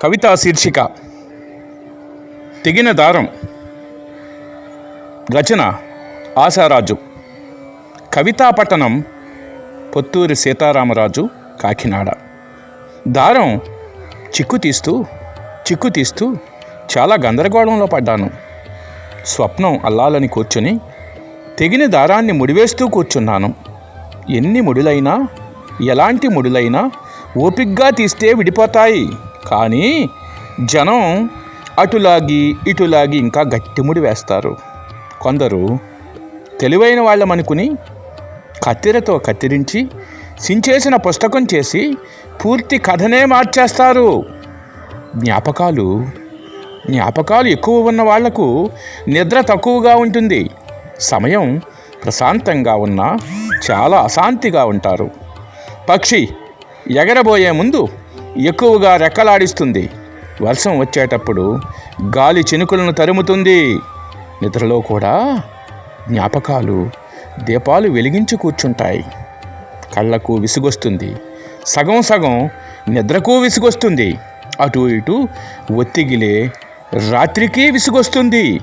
కవితా శీర్షిక తెగిన దారం. రచన ఆశారాజు. కవితా పఠనం పొత్తూరి సీతారామరాజు, కాకినాడ. దారం చిక్కు తీస్తూ చాలా గందరగోళంలో పడ్డాను. స్వప్నం అల్లాలని కూర్చుని తెగిన దారాన్ని ముడివేస్తూ కూర్చున్నాను. ఎన్ని ముడులైనా, ఎలాంటి ముడులైనా ఓపిగ్గా తీస్తే విడిపోతాయి. కానీ జనం అటులాగి ఇటులాగి ఇంకా గట్టి ముడి వేస్తారు. కొందరు తెలివైన వాళ్ళమనుకుని కత్తెరతో కత్తిరించి సించేసిన పుస్తకం చేసి పూర్తి కథనే మార్చేస్తారు. జ్ఞాపకాలు ఎక్కువ ఉన్న వాళ్లకు నిద్ర తక్కువగా ఉంటుంది. సమయం ప్రశాంతంగా ఉన్నా చాలా అశాంతిగా ఉంటారు. పక్షి ఎగరబోయే ముందు ఎక్కువగా రెక్కలాడిస్తుంది. వర్షం వచ్చేటప్పుడు గాలి చినుకులను తరుముతుంది. నిద్రలో కూడా జ్ఞాపకాలు దీపాలు వెలిగించి కూర్చుంటాయి. కళ్ళకు విసుగొస్తుంది, సగం నిద్రకు విసుగొస్తుంది. అటు ఇటు ఒత్తిగిలే రాత్రికి విసుగొస్తుంది.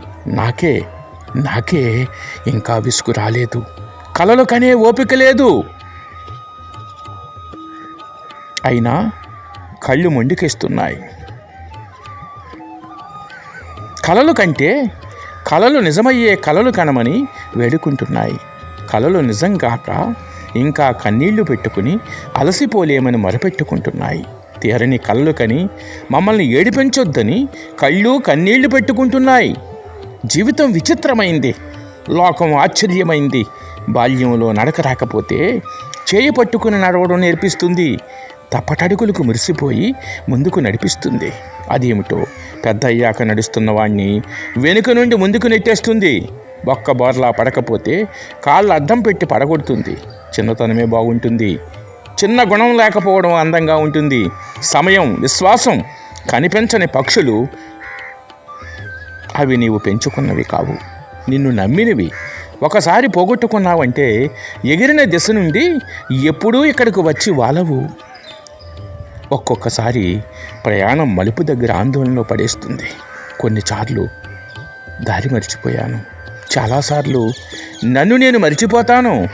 నాకే ఇంకా విసుగు రాలేదు. కలలు కనే ఓపిక లేదు. అయినా కళ్ళు మొండికేస్తున్నాయి. కలలు కంటే కలలు నిజమయ్యే కలలు కనమని వేడుకుంటున్నాయి. కలలు నిజంగాక ఇంకా కన్నీళ్లు పెట్టుకుని అలసిపోలేమని మొరపెట్టుకుంటున్నాయి. తీరని కలలు కని మమ్మల్ని ఏడిపించొద్దని కళ్ళు కన్నీళ్లు పెట్టుకుంటున్నాయి. జీవితం విచిత్రమైంది, లోకం ఆశ్చర్యమైంది. బాల్యంలో నడక రాకపోతే చేయి పట్టుకుని నడవడం నేర్పిస్తుంది. తప్పటడుగులకు మురిసిపోయి ముందుకు నడిపిస్తుంది. అదేమిటో పెద్ద అయ్యాక నడుస్తున్న వాణ్ణి వెనుక నుండి ముందుకు నెట్టేస్తుంది. ఒక్క బోర్లా పడకపోతే కాళ్ళు అడ్డం పెట్టి పడగొడుతుంది. చిన్నతనమే బాగుంటుంది. చిన్న గుణం లేకపోవడం అందంగా ఉంటుంది. సమయం, విశ్వాసం కనిపించని పక్షులు. అవి నీవు పెంచుకున్నవి కావు, నిన్ను నమ్మినవి. ఒకసారి పోగొట్టుకున్నావంటే ఎగిరిన దిశ నుండి ఎప్పుడూ ఇక్కడికి వచ్చి వాలవు. ఒక్కొక్కసారి ప్రయాణం మలుపు దగ్గర ఆందోళనలో పడేస్తుంది. కొన్నిసార్లు దారి మరిచిపోయాను. చాలాసార్లు నన్ను నేను మరిచిపోతాను.